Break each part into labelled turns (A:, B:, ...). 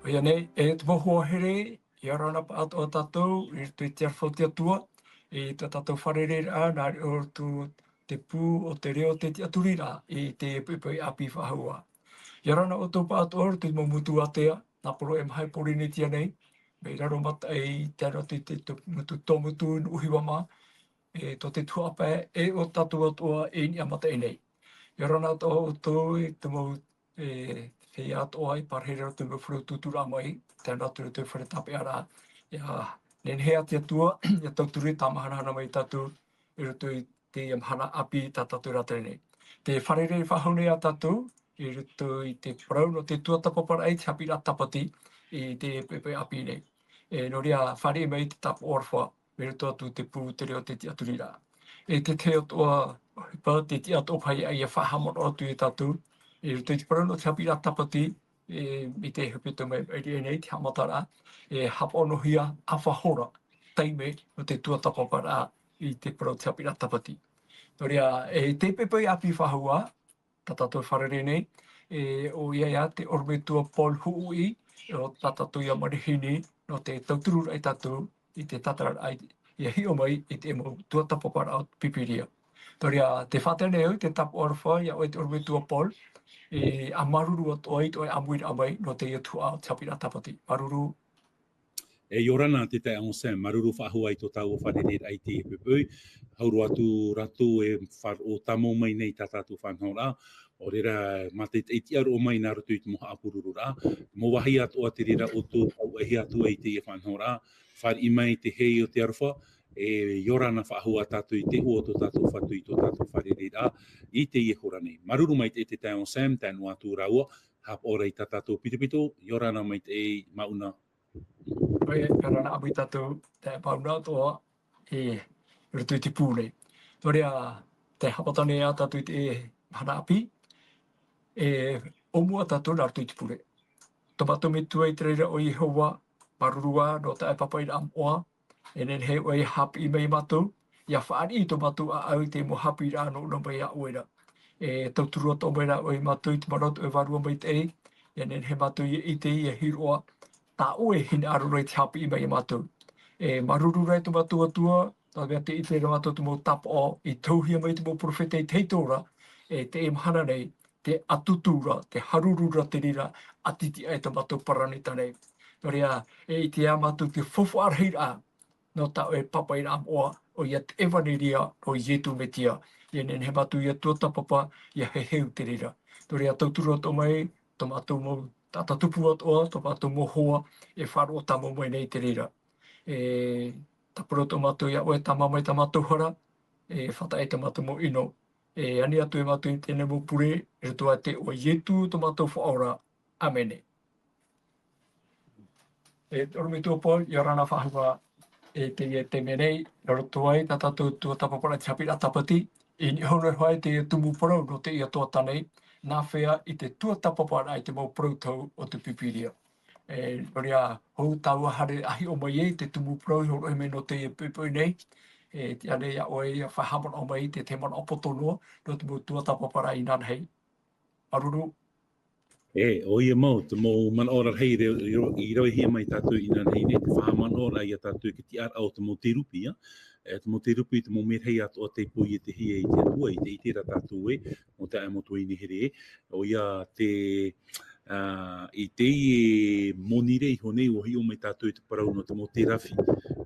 A: Ia nei, e te mohu here, i arana pa ato o tātou, i te te arwhautia tua, i te tātou wharere a, nā o tu te pū o te reo te te aturira, i te pui api whahua. I arana o tō pa ato o te momutu atea, nā poro e mahai pori ni tia nei, me raro mata e te aro te mutu tōmutu uhiwa mā, e to te tuape e o tātou atua e ni amata e nei. I arana o tō e te mau he ato ai parhere o te mwhuru tutura mai, tēnā tūru te whare tape ara. Ia, nen hea te atua, ia tauturi tā mahanahana mai tātou, i roto i te mahana api tā tātou rātere nei. Te wharere whahaune a tātou, i roto i te parau no te tuatapapara ei te hapi rā tapati, i te pepe api nei. E no rea whare mai te tap orwha, i roto atu te pū te reo te te aturi rā. E te te atua, pa te te ato pai ai e whahamon atu i tātou, i roto i te parau no te hapi rā tapati, i te hupito mai e nei te hamatara, e haponohia awhahora, teime o te tuatapapara i te parau te hapi rā tapati. Nō rea, e te pepe api whahua, ta tātou wharere nei, o ia te ormetua Paul Huui, o ta tātou ia marihini, no te tauturu ai tātou, i te tatara ai, ia hio mai, i te emo tuatapapara o pipiria. Nō rea, te whatene au, te tapu orwha, ia o te ormetua Paul, a maruru o ai, toi amuira amai, no te ia tua o te hapi rā tapati. Maruru.
B: E yorana te tai ango sem, maruru whahua i tō tau o whanere ai te pepui, hauru atu ratu e whar o tamo mai nei tā tātou whanau rā, o rera mate te iti aru o mai nā ratu i te moha apururu rā, mo wahi atu a te rera o tō tau e he atu ai te whanau rā, whar i mai te hei o te arwha, e yorana whahua tātou i te ua tō tātou whatu i tō tātou whanere rā, i te iehora nei. Maruru mai te tai ango sem, tānu atu rāua, hap ora i tā tātou pitipito, yorana mai te mauna.
A: Oi, karana abu i tātou te pauna toa e rutu i te pūne. Nō rea, te hapatane a tātou i te mahana api, e omua tātou nā rutu i te pūne. Tomato me tua i te reira o Ihowa, marurua no te aipapai na amoa, e nen he oi hapi i mei mātou, ia whaari i tō mātou a au te mo hapi rā no una mai a uera. E tauturua tō mai rā oi mātou i te marautu e varua mai te e, e nen he mātou i te i e hiroa, tā oe hine aruroi te hapi i mai mātou. E maruru rai tō mātou atua, tā mea te ite rā mātou tō mō tapa o, i tauhia mai tō mō profeta i teitora, e te emhana nei, te atutura, te harurura te rira, atiti ai tō mātou paranita nei. Nō rea, e i te a mātou te fofu arheira, no tā oe papa i rā moa, o ia te ewaniria o ietu me tia. I nen he mātou ia tuata papa, ia he heu te rira. Nō rea, tautura tō mai, tō mātou mō tata tupu atoa, tō mātou mō hoa, e wharo o tamo mai nei te rira. E tapuro tō mātou ia oe tama mai tā mātou hara, e whata e tā mātou mō ino. E ani atu e mātou i tēnei mō pure, e roto a te o ietu tō mātou whaora. Amene. E orome tua pō, i arana whahua e te menei, roto ai, tā tātou tua tapapara te hapi rā tapati, e ni hona hoai te tumu parau no te ia toa tanei, nā whea i te tua tapapara ai te mau prautau o te pipiria. E rea, hou tāua hare ahi o mai e, te tumu prau, horo e me no te pipui nei, e te ane ia oe ia whahamon o mai, te te mana opotonoa, no te mau tua tapapara i nāna hei. Aruru.
B: E, o ia mau, te mau man ora hei i roi hia mai tātou i nāna hei nei, te whahaman ora i a tātou ki ti ar au te mau te rupi, te mau te rupi, te mau merhei atu o te pui e te hia i te atua, i te itera tātou e, o te aimotua i ni here, o ia te... i te i monire i honei o hi o mai tātou i te parau no te mo te rafi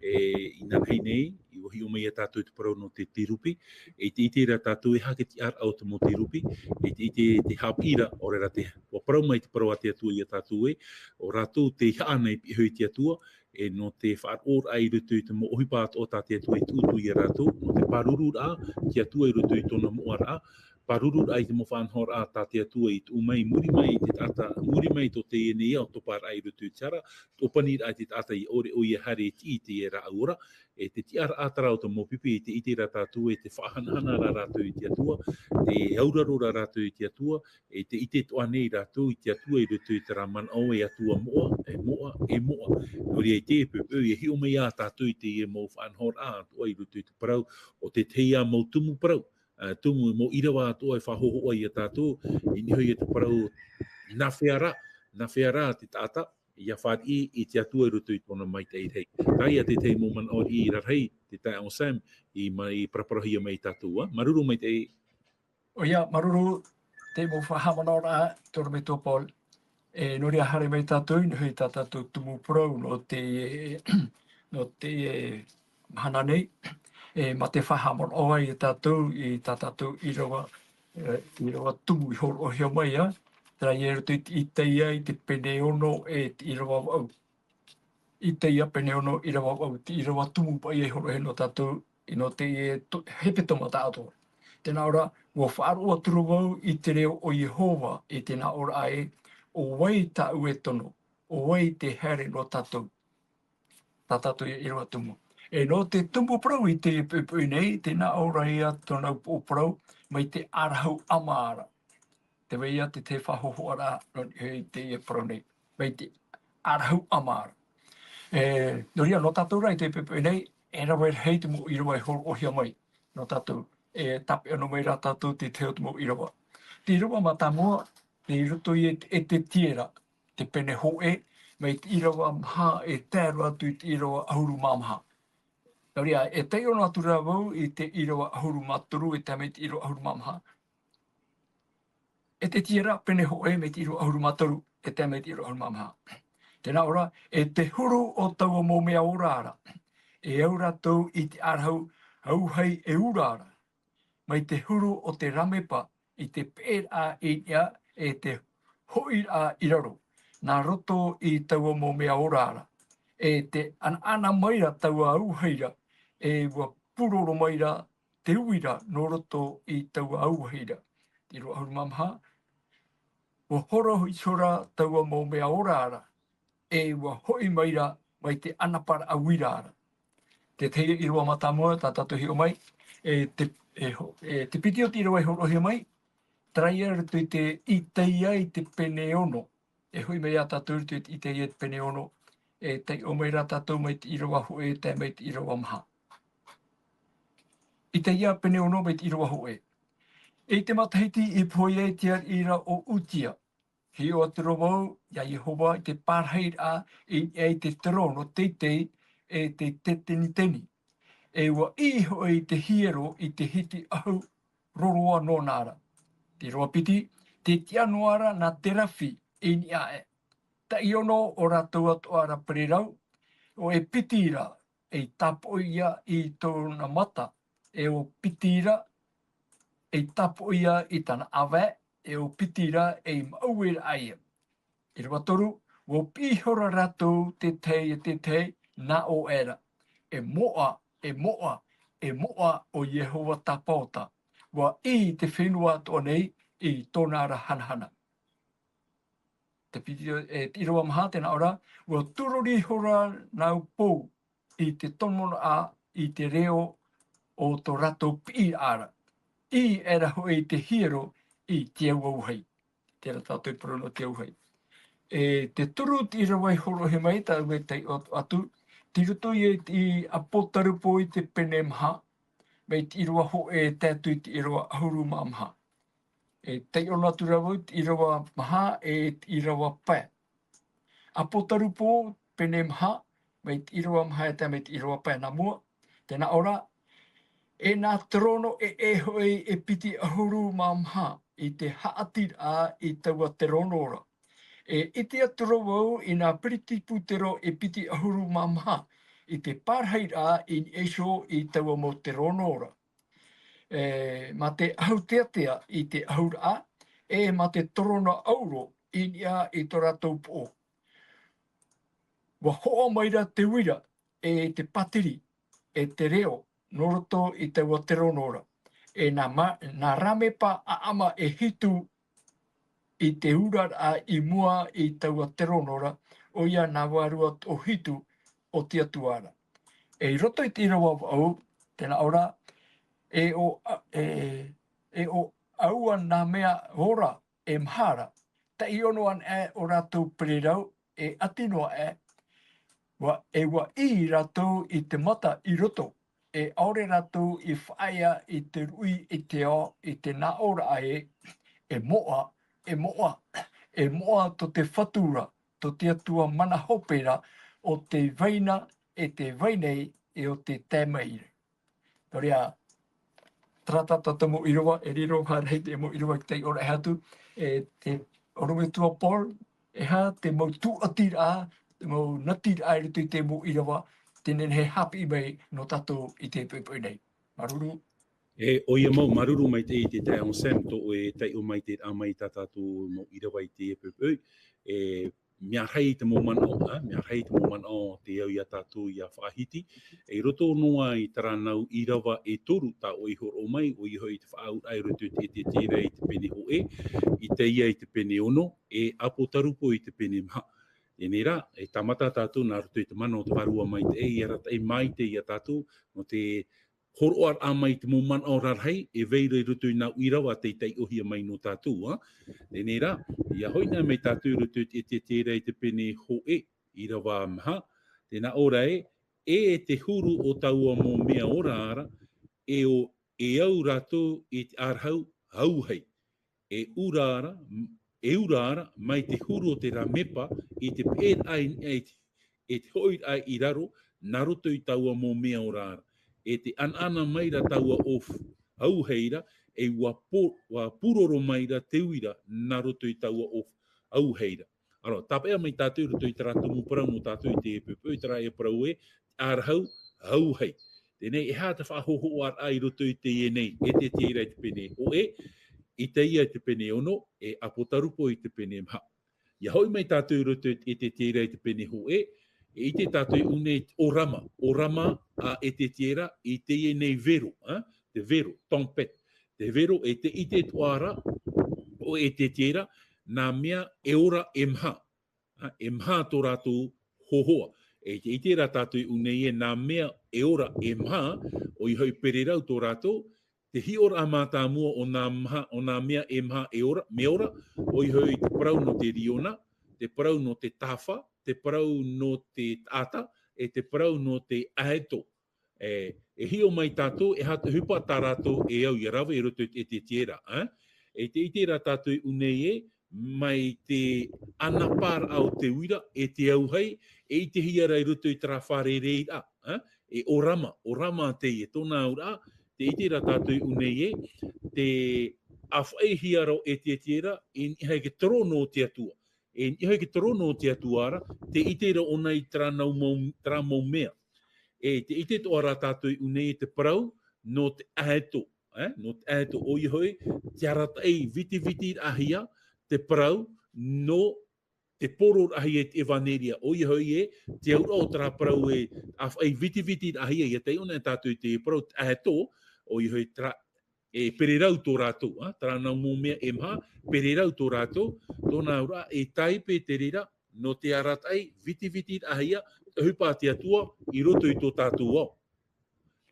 B: i nā hei nei i o hi o mai a tātou i te parau no te rupi e te ite ra tātou e hake ti ar au te mo te rupi e te ite te hapira o rera te o parau mai te parau a te atua i a tātou e o rātou te haana i hui te atua e no te whaar or ai rutu i te mo ohipāt o tā te atua i tūtu i a rātou no te paruru rā ki atua i rutu i tōna moa rā paruru ai te mo whanhor a tā te atua i te umai muri mai te tata muri mai to te ene ia o topar ai rutu i tara topanir ai te tata i ore o ia hare ti te e ra aura e te tiara atara o te mopipi i te iti ra tātua e te whahanahana ra rātou i te atua te auraro ra rātou i te atua e te ite toa nei rātou i te atua i rutu i te raman au e atua moa nori ai te pepe e hi o mai a tātou i te e mo whanhor a toa i rutu i te parau o te teia mo tumu parau tumu mo irawa atoa e whahoho ai a tātou, i niho i te parau na whea rā te tāta, ia whaat i te atua i rutu i tōna mai te hei. Tai a te te mō man o i rarhei, te tai o Sam, i mai praparahia mai tātua. Maruru mai te hei.
A: O ia, maruru, te mo whahamana ora, tōra me tō Paul. Nori a hare mai tātou, ni hui tā tātou tumu prau no te, no te hana nei. Ma te whahamana oa i tātou, i tā tātou i rawa tumu i horo o hea mai, Tera i rutu i te ia i te pene ono i rawa au. I te ia pene ono i rawa au, i rawa tumu pa i horo he no tātou, i no te hepe toma tātou. Tēnā ora, ua whaaroa turu wau i te reo o Yehova i tēnā ora ai, o wai tā ue tono, o wai te here no tātou. Tā tātou i rawa tumu. No te tumu prau i te pupui nei, tēnā ora ia tōna o prau, mai te arahau amaara. Te weia te whahoho ara i te ia prau nei, mai te arahau amaara. Noria, no tātou rai te pupui nei, rawa hei te mo i rawa i horo ohia mai, no tātou. Tape ano mai rā tātou te teo te mo i rawa. Te rawa ma tā mua, te ruto i te tiera, te pene hoe, mai te i rawa maha tēru atu i te i rawa ahuru māmaha. Noria, te ono atu rā wau i te i rawa ahuru māturu, te me te i rawa ahuru māmaha. Te tiera, pene hoe, me te i rawa ahuru māturu, te me te i rawa ahuru māmaha. Tēnā ora, te huru o taua mō mea orāra. Au rātou i te arahau, au hei urāra. Mai te huru o te ramepa i te pēra i ia te hoi a iraro. Nā roto i taua mō mea orāra. Te ana maira taua auheira, ua puroro maira te uira no roto i taua auheira. Te roa ahuru mamaha. Ua horo i sora taua mō mea orāra, ua hoi maira mai te anapara awirāra. Te teia i roa matamua, tā tātou hi o mai, te piti o te irawa i horohia mai, traia rutu i te ia i te pene ono. Hui mea tātou rutu i te ia te pene ono, te o mai rā tātou mai te irawa hoe, te mai te irawa maha. I te ia pene ono mai te irawa hoe. Te matahiti i poia i te ira o utia. Hi o te rawau, ia Yehova, i te pārheira i te terono, te teni teni. Ua iho i te hiero i te hiti ahu roroa no nāra. Te roa piti, te tianuara na te rafi i ni ae. Ta iono o rātou atu ara pererau, o pitira tapoia i tōna mata, o pitira tapoia i tāna awe, o pitira mauera aia. I roa toru, o pihora rātou te tei na o era. E moa o Yehova tapaota. Wa i te whenua toa nei i tōna ara hanahana. Te piti te irawa maha tēnā ora, wa tururi hora nau pō i te tonomono a i te reo o tō rato pi ara. I era hoi te hiero i te auhei. Tēra tātou parono te auhei. Te turu te irawa i horo he mai, tā ue te atu, te ruto i apotarupo i te pene maha, mei te irawa ho tētu i te irawa ahuru maha. Te ono atu rawa te irawa maha te irawa pai. Apotarupo pene maha, mei te irawa maha te mei te irawa pai nā mua. Tēnā ora, nā trono hoi piti ahuru maha i te haatira i taua te rono ora. I te aturowau i nā piriti pūtero piti ahuru maha i te pārheira i eso i taua mo te ronora. Ma te ahauteatea i te ahura ma te torona auro i nia i tō rātou pō. Wa hoa maira te wira te patiri te reo noroto i taua te ronora. Nā ramepa ama hitu i te urara i mua i taua te ronora, o ia nā warua o hitu o te atuara. Roto i te irawa au, tēnā ora, o aua nā mea ora mahara, ta i ono an o rātou pererau, atinoa wa i rātou i te mata i roto, aore rātou i whaia i te rui i te ao, i te nā ora moa to te whatura to te atua mana hopera o te vaina e te vainei e o te tēmaire. Torea, trata tatamu irowa, e riro harei te mo irowa ki tei ora hatu, e te orume tua Paul, e ha te mau tu atira, te mau natira ai tu te mo irowa, tenen he hapi mai no tato i te pui nei. Maruru.
B: E o ia mau maruru mai te i te tai on Sam to e tai o mai te amai tatatu mo irawa i te pui. E mea rei te mo mana o, mea rei te mo mana o te au ia tatu ia whaahiti. E roto noa i taranau irawa e toru ta o i horo mai, o i hoi te whaau ai roto te te tira i te pene ho e, i te ia i te pene ono, e apo tarupo i te pene maha. E nera, e tamata tatu nā roto i te mana o te warua mai te e, rata e mai te ia tatu, no te horo ar amai te mo mana o rarhei, e veira i roto i nā uirawa te tei ohia mai no tātou. E nera, ia hoina mai tātou roto i te tera i te pene ho e, irawa maha. Tēnā ora e te huru o taua mō mea ora ara, e au rato i te arhau hauhei. E ura ara mai te huru o te ramepa i te pēr ai e te hoir ai i raro, nā roto i taua mō mea ora ara. E te anana maira taua of auheira, e wa puroro maira te uira, nā roto i taua of auheira. Aro, tāpea mai tātou roto i taratumu parau no tātou i te epupu, i tara e parau e, arhau auhei. Tēnei, e hā te whahoho ar ai roto i te ienei, e te tira i te pene o e, i te ia i te pene ono, e apotarupo i te pene maha. Ia hoi mai tātou roto i te tira i te pene ho e i te tātou une o rama a e te tira i te ienei vero, te vero, tompet. Te vero e te ite tuara o e te tira, nā mea e ora e maha. E maha tō rātou hohoa. E te ite rā tātou unei e nā mea e ora e maha, o i hoi pererau tō rātou, te hiora amata mua o nā mea e maha e ora, me ora, o i hoi te parau no te riona, te parau no te tāwha, te parau no te ata, e te parau no te aheto. E hio mai tātou, e hata hupa tā rātou e au i rawa e roto e te tira. E te ite rā tātou unei e, mai te anapar au te uira, e te auhei, e i te hiara i roto i tara whare reira. E o rama te e tōna ura, te ite rā tātou unei e, te awhai hiaro e te tira, e hei ke torono te atua. E hei ke torono te atuara, te ite rā ona i tara mau mea. E te ite toa rā tātou unei te parau, no te aheto. No te aheto o i hoi, te arata ei viti ahia, te parau, no te poro ahia e te evaneria. O i hoi e, te aura o tara parau e awhai viti ahia, ia te ona tātou te parau te aheto, o i hoi e pererau tō rātou, tara nau mō mea e maha, pererau tō rātou, tōna ura e taipe te rira, no te aratai, viti ahia, hupa te atua, i roto i tō tātou au.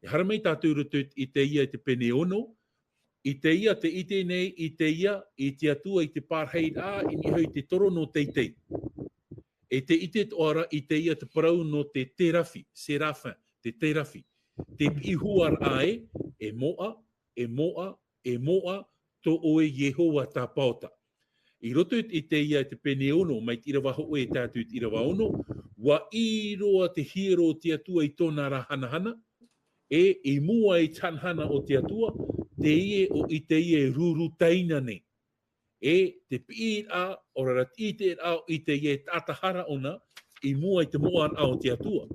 B: E haramai tātou roto i te ia i te pene ono, i te ia te ite nei, i te ia, i te atua i te pārhei rā, i ni hoi te toro no teitei. E te ite toara i te ia te parau no te terafi, serafin, te terafi. Te ihuar ae, e moa, to oe Yehowa tā pauta. I roto i te ia te pene ono, mai te irawa ho e tātou te irawa ono, wa i roa te hiro te atua i tōna ra hana, e i mua i tanhana o te atua, te ie o i te ie ruru taina nei. E te pii a, orara i te ao i te ie tātahara ona, i mua i te moa a o te atua.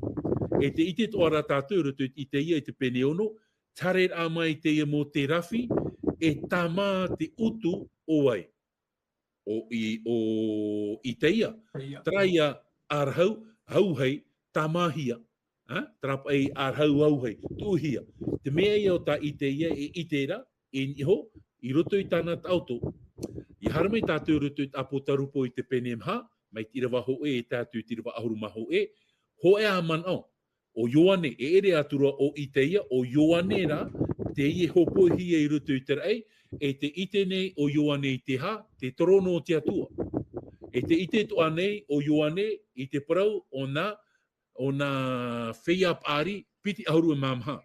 B: E te ite toara tātou roto i te ia i te pene ono, tare a mai te ia mō te rafi, e tamā te utu o ai. O i te ia, traia arhau, hauhei, tamahia. Trapa ei arhau auhei, tuhia. Te mea ia o ta i te ia e itera, e niho, i roto i tāna tauto. I haramai tātou roto i apotarupo i te pene mha, mai tirawa ho e tātou tirawa ahuru maho e, ho e a man au. O Ioane, e ere atura o i te ia, o Ioane ra, te ie hopo hia i roto i te rei, e te ite nei o Ioane i te ha, te torono o te atua. E te ite toa nei o Ioane i te parau o nā whea pāri piti ahuru e mamha.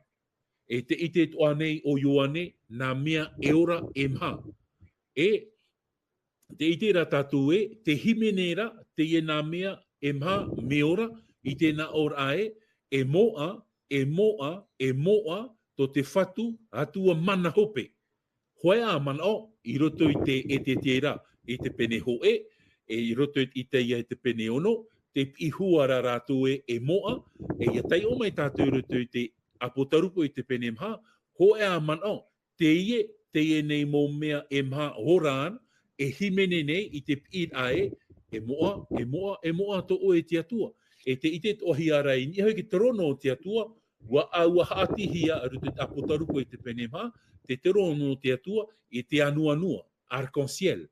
B: E te ite toa nei o Ioane nā mea e ora e mha. E te ite ra tātou te himenera, te e nā mea, e mha, meora, i te nā ora ae, e moa, e moa, e moa, to te whatu, atua mana hope. Hoi a mana o, i roto i te e te tera, i te pene hoe, i roto i te ia i te pene ono, te ihuara rātou e moa, e ia tai o mai tātou roto i te apotarupo i te pene mha, hoi a mana o, te ie nei mō mea e mha horaan, e himene nei i te pīt ae, e moa, e moa, e moa to o e te atua. E te ite tohi ara i ni hoi ki te rono o te atua, wa aua haati hia aru te apotarupo i te penemha, te rono o te atua i te anua, arc-en-ciel.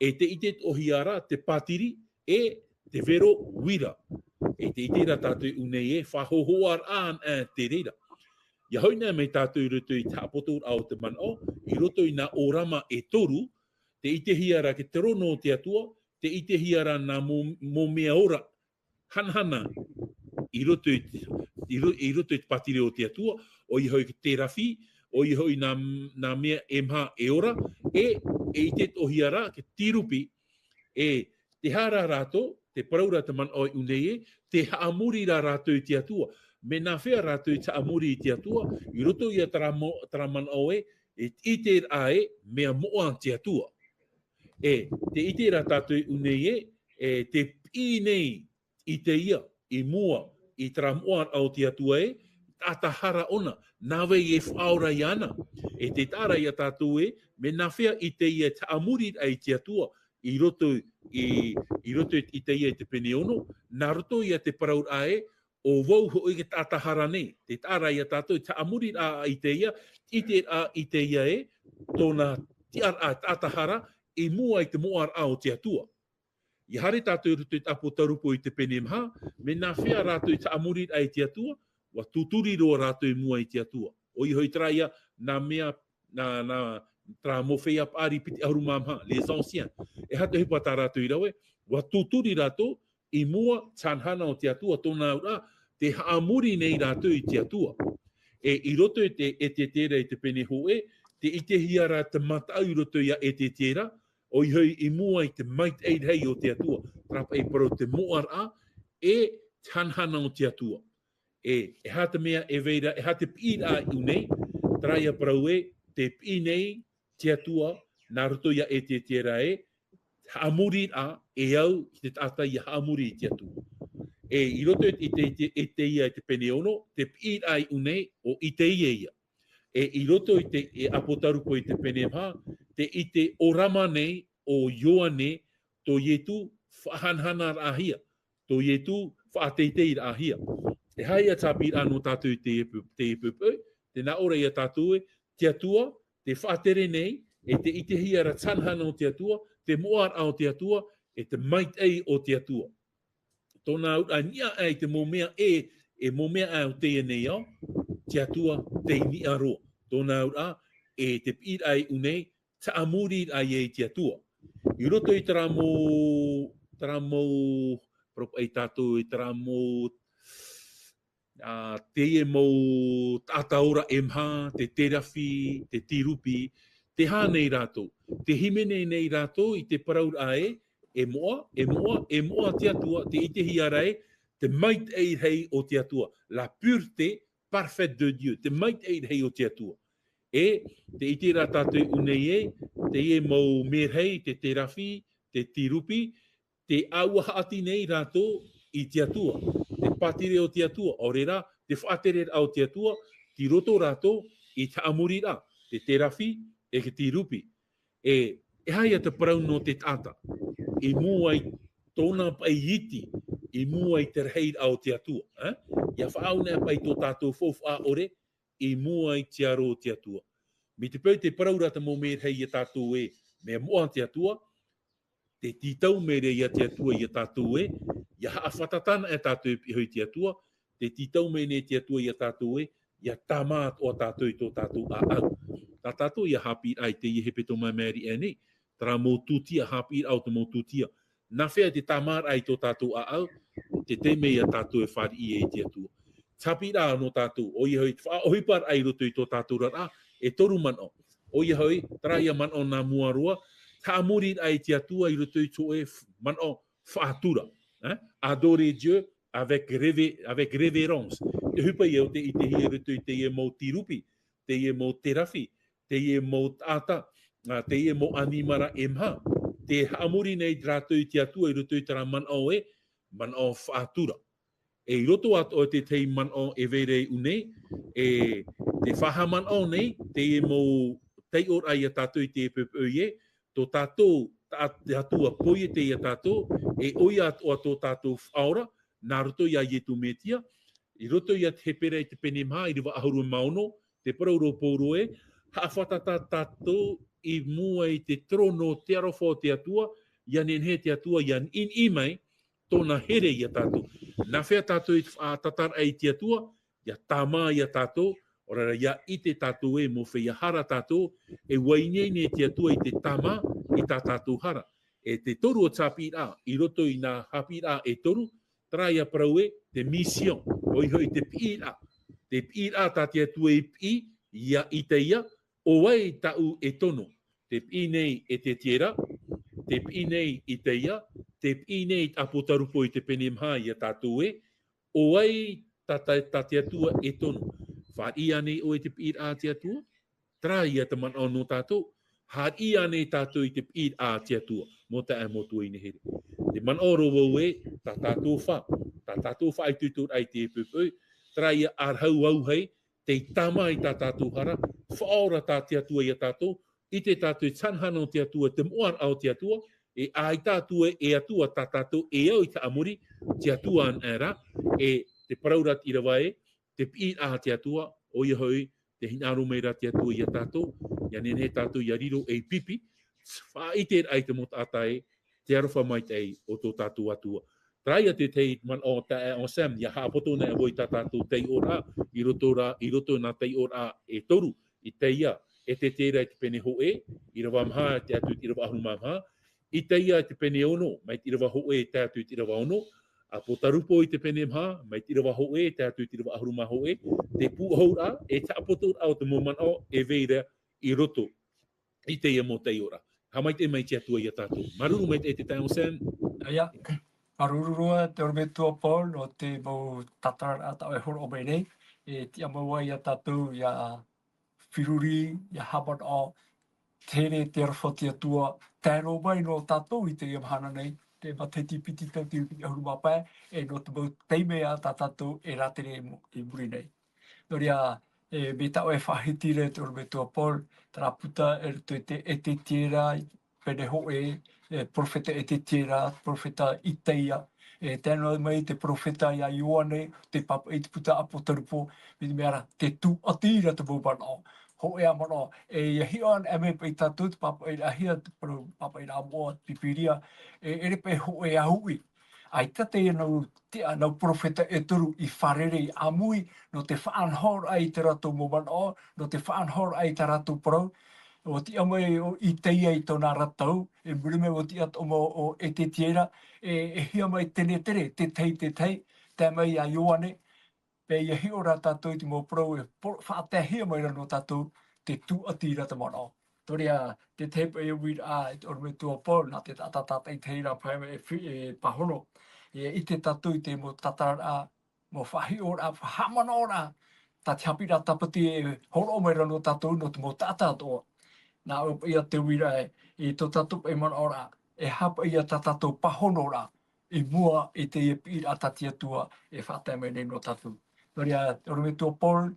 B: E te ite tohi ara te patiri e te vero wira. E te ite ra tātou unei e whahohoar an te reira. Ia hoina mei tātou roto i te apotur au te manao, i roto i nā orama e toru, te ite hiara ke te rono o te atua, te ite hiara nā mō mea ora, hanhana, i roto i te patire o te atua, o i hoi ke te rafi, o i hoi nā mea e mha e ora, e ite tohiara ke tirupi, e te hara rātou, te paraura te man oi unei te haamuri rā rātou i te atua. Me nā whea rātou i te haamuri i te atua, i roto i a tara man oi, e ite ae mea moa te atua. E te ite rā tātou unei te pi nei i te ia, i mua, i tara moa au te atua tātahara ona, nāwe e whaora i ana. E te tāra i a tātou me nā whea i te ia te haamuri ai te atua, i roto i te ia i te pene ono, nā roto i a te paraur ae, o wau ho i ke tātahara nei. Te tāra i a tātou, te amuri a i te ia, i te ia tōna tiar a tātahara, i mua i te moar a o te atua. I hare tātou roto i tapo tarupo i te pene mha, me nā whea rātou i te amuri a i te atua, wa tuturi roa rātou i mua i te atua. O i hoi traia, nā mea, nā tra mo whea pāri piti auru mamha, les anciens. E hata hipa tā rātou i rawe, wa tuturi rātou, i mua tanhana o te atua tōna ura, te haamuri nei rātou i te atua. E i roto i te tera i te pene hoe, te ite hiara te matau i roto ia e te tera, o i hoi i mua i te mait eid hei o te atua, trapa e paro te moar a, e tanhana o te atua. E hata mea e veira, e hata pira i nei, traia parau te pi nei te atua, nā roto ia e te tera haamuri a e au ki te tata i haamuri i te atua. E i roto i te ia i te pene ono, te pi ai unei o i te ia. E i roto i te apotarupo i te pene mha, te i te orama nei o ioane to ietu whahanhana rahia, to ietu whaateitei rahia. E hai a tāpir anō tātou i te epupu, te nā ora i a tātou te atua, te whaatere nei, e te ite hiara tanhana o te atua, te moar o te atua, e te mait ei o te atua. Tōna ura nia ai te mōmea e mōmea au te nei au, te atua te ni aroa. Tōna ura e te pir ai unei, ta amuri ai e te atua. I roto i tara mō, propa i tātou i tara mō, te e mō tātaora emha, te terafi, te tirupi, te hānei rātou. Te himene nei rātou i te paraur ae, e moa te atua, te ite hiarai, te mait eid hei o te atua. La pureté parfaite de Dieu, te mait eid hei o te atua. E te ite rā tātou unei te e mō merhei, te terafi, te tirupi, te aua haati nei rātou i te atua. Te patire o te atua, o rera, te whaatere au te atua, ti roto rātou i te amuri rā, te terafi e ke tirupi. E hai a te parau no te tata. I mua i tōna pai iti, i mua i te rei au te atua. Ia whaauna pai tō tātou fōwha ore, i mua i te aro te atua. Mi te pau te paraurata mō me rei i tātou mea moa te atua, te titau me rei i te atua i tātou ia hawhatatana e tātou i hoi te atua, te titau me ne te atua i tātou ia tamāt o tātou i tō tātou a au. Tā tātou ia hapi ai te i hepe tō mai meri e nei, tara mō tūtia hapi au te mō tūtia. Nā whea te tamāt ai tō tātou a au, te teme ia tātou e whari i te atua. Tapi rā no tātou, o i hoi, whaohipar ai roto i tō tātou rā, e toru mano. O i hoi, tara ia mano nā muaroa, Tamuri ai te atua I roto I tō e man o whaatura. Adorer Dieu avec révérence. Te hupa I au te I te hi roto I te I mo tirupi, te I mo terafi, te I mo tata, te I mo animara emha. Te hamuri nei rato I te atua I roto I tara man o e, man o whaatura. E roto atu o te tei man o e vere unei, e te whahaman o nei, te I mo tei or ai a tātou I te pepe e, tō tātou te atua poi e te I a tātou, e oi atu a tō tātou whaora, nā roto I a ietu metia, I roto I a te hepere I te pene maha, I rewa ahuru maono, te parauro pōro e, hawhatata tātou I mua I te trono te arofo te atua, ianen he te atua, ian in imai, tōna here I a tātou. Nā whea tātou I tatar ai te atua, ia tāma I a tātou, ora ia I te tātou e mo whea hara tātou, e wainei ne te atua I te tāma I tā tātou hara. E te toru o tāpi a, I roto I nā hapi a e toru, trai a parau e te mission, oi hoi te pi a. Te pi a tā te atua I pi, ia I te ia, o wai tau e tono. Te pi nei e te tiera, te pi nei I te ia, te pi nei apotarupo I te pene mha I a tātou e, o wai tā te atua e tono. Wha ia nei o e te pi a te atua, tra ia te man ono tātou, ha ia nei tātou I te pi a te atua, mo ta e mo tua I nehere. Te man oro wau e, tā tātou wha I tutur ai te pupui, tra ia arhau au hei, te tama I tā tātou hara, whaora tā te atua I a tātou, I te tātou tanhano te atua, te moar au te atua, e ai tātua e atua tā tātou e au I te amuri, te atua an era, e te paraurat I rawa e, te pi a te atua, o ia hoi, te hinaro meira te atua I a tātou, ia nene tātou I a riro e pipi, wha I te ai te mota atai, te arofa mai te ei o tō tātou atua. Trai a te tei man o ta e o Sam, ia haapoto nei a voi tā tātou tei ora, I roto nā tei ora e toru, I teia, e te tera I te pene ho e, I rawa maha, te atu I rawa ahuru maha, I teia te pene ono, mai te rawa ho e, te atu I rawa ono, a potarupo I te pene maha, mai te rawa ho e, te atu I rawa ahuru maha ho e, te pu houra, e te apoto au te moman o, e veira I roto, I teia mo tei ora. Ha mai te mai te atua I a tātou. Maruru mai te tai o Sam.
A: Ia, marururua te ormetua Paul o te mau tatar a tau e horo o mai nei, e te amaua I a tātou I a whiruri, I a haban o, tere te arwha te atua, tēro mai no tātou I te iamhana nei, te mateti piti tau te ahuru mapai, e no te mau teime a tā tātou e rātere I muri nei. Noria, me tau e whahitire te ormetua Paul, tara puta e te tira, pene ho profeta e te tira, profeta Itaia, tēnā mai te profeta I a Ioane, te papa I te puta apotarupo, me mea te tū atira te mūmana o. Ho ea mana, e hian e me pai tātou, te papa I a hia, te papa I a moa, pipiria, e repe ho ea hui. Ai tate e nau profeta e turu I wharere I amui, no te whaanhor ai te rato mūmana o, no te whaanhor ai te rato parau, o ti amai o I teia I tōna ratau, e murime o ti ato o e te tiera, e hia mai tene tere, te tei, te mai a Ioane, pe ia hi ora tātou I te mō parau, e whaatea hia mai rano tātou, te tū ati rata mana o. Toria, te tepa e wira a, e orme tua pōr, nā te tātātā I teira paema e pahono, I te tātou I te mō tātāra a, mō whahi ora, whahamana ora, tā te hapira tapati e horo mai rano tātou, no te mō tātātoa. Nā o ia te wira e tō tātou e mana ora, e hapa ia tā tātou pahono ora, I mua I te pira tati atua e whātai mai nei no tātou. Toria, orme tua pōr,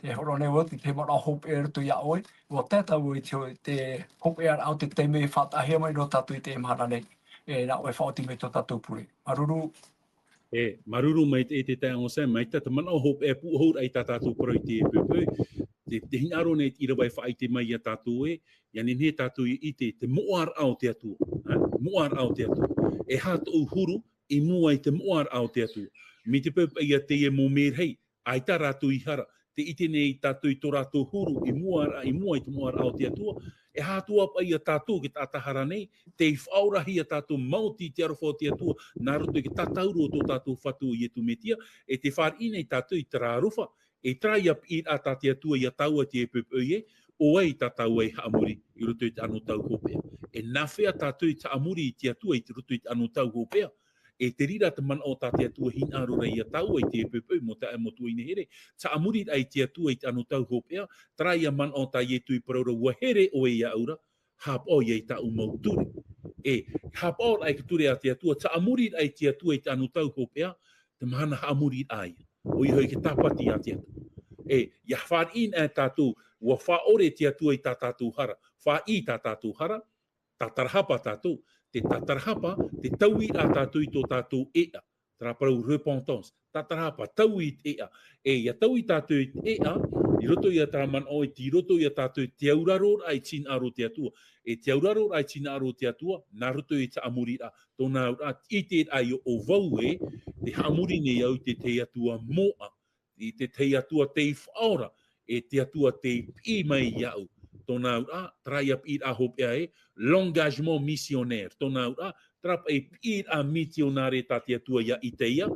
A: te horo nei o te mana hope e rutu ia oi, o tētau I te hope e au te teime whātahia mai no tātou I te emhana nei, e nā oe whaoti mai tō tātou pure. Maruru.
B: Maruru mai te tai o Sam, mai tata mana hope e pu hou ai tā tātou parau I te pupui, te hinaro nei I rawai whaite mai a tātou e, ia nene tātou I te moar au te atua, moar au te atua. E hātou huru I mua I te moar au te atua. Mi te pupa ia te e mō merhei, ai tā rātou I hara, te ite nei tātou I tō rātou huru I mua I te moar au te atua, e hātua pa ia tātou ki tātahara nei, te I whaurahi a tātou mauti te arofo te atua, nā roto ki tātauro o tō tātou whatu I etu metia, e te whāri nei tātou I tara arofa, e trai ap I a tāte atua I a taua te e pupu e, o ei tātau ei haamuri I roto I te ano tau hopea. e nawhea tātou i ta amuri i te atua i te roto i te anu tau hopea. E te rira te mana o tā te atua hina arora i a tau ai te pepeu mo ta e motu i here. Ta amuri ai te atua i te anu tau hopea, trai a mana o tā ietu i paraura ua here o e ia aura, hap o i ta umau ture. E hap o ai ka ture a te atua, ta amuri ai te atua i te anu tau hopea, te mahana ha amuri ai. O i hoi ke tapati a te atua. E, ia whaar in e tātou, ua wha ore te atua i tā tātou hara, wha i tā tātou hara, tā tarahapa tātou, te tatarahapa, te taui a tātou i tō tātou ea, tara parau repentance, tatarahapa, taui i ea, e ia taui tātou i ea, i roto i a taraman o i ti roto i a tātou te auraror ai tina aro te atua, e te auraror ai tina aro te atua, nā roto i ta amuri a, tōna ura, i te ai o vau e, te hamuri nei au te atua moa, i te atua te whaora, e te atua te pi mai iau. Tōna ura, trai ap ir a hopea e, l'engagement missionnaire. Tōna ura, trap e ir a missionare tā te atua ia i te ia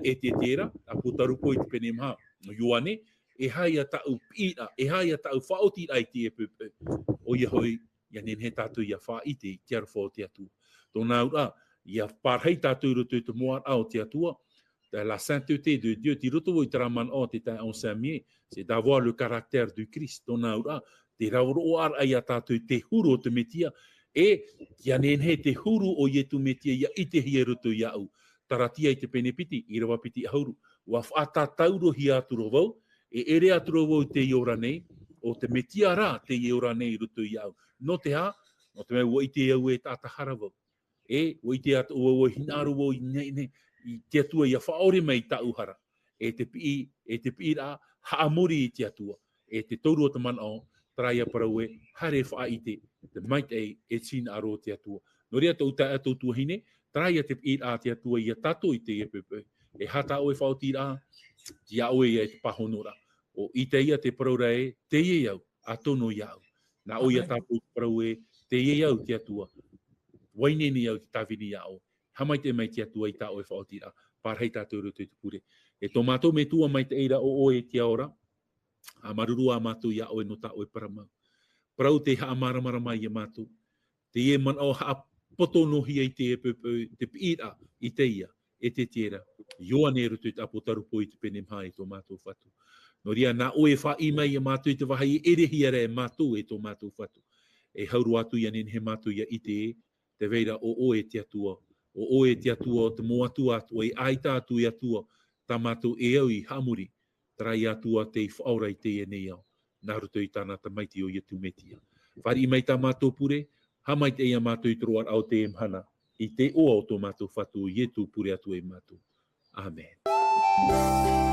B: e te tera, a potarupo i te pene maha, Ioane, e hai a tau pira, e hai a tau whaoti ai te e pupu. O ia hoi, ia nen he tātou ia wha i te tiara whao te atua. Tōna ura, ia parhei tātou roto i te moar ao te atua, la sainteté de Dieu, ti roto i taraman o te tai en Samuel, c'est d'avoir le caractère du Christ. Tōna ura, te rauro o ar ai a tātou te huru o te metia, e kia nen he te huru o ie tu metia ia i te hia roto i au. Taratia i te penepiti, i rawa piti hauru. Wa whaata tauro hi aturo vau, e ere aturo vau te iora nei, o te metia rā te iora nei roto i au. No te ha, no te mea ua i te au e tātahara vau. E, ua i te atu ua hinaru vau i nei, i te atua ia whaore mai ta uhara. E te pi rā, haamuri i te atua. E te tauru o te mana o, traia parau e, hare wha i te maitei e tina aro te atua. No rea tau ta atou tuahine, traia te pi rā te atua ia tato i te epepe. E hata o e whaoti rā, ti a oe ia te pahonora. O i te ia te paraura e, te iau, a tono iau. Nā o ia tātou parau e, te iau te atua. Waineni au te tawini iau. Hamai te mai te atua i tā oe whaotira, pārhei tātou roto i te pure. E tō mātou me tua mai te eira o oe te aora, a maruru a mātou ia oe no tā oe paramau. Parau te haa maramara mai i mātou, te e man au haa poto nohi ai te epepeu, te pira i te ia, e te tera, ioane roto i te apotarupo i te pene mha i tō mātou whatu. No ria nā oe wha i mai i mātou i te wahai ere hiare mātou e tō mātou whatu. E hauru atu ia nen he mātou ia i te veira o oe te atua, o oe te atua o te moatua atua, e aita atu i atua, tā mātou e au i hamuri, trai atua te i whaora i te e nei au, nā roto i tāna ta maiti o i atu metia. Whari mai tā mātou pure, hamai te ia mātou i troar au te emhana, i te oa o tō mātou whatu i etu pure atu e mātou. Amen.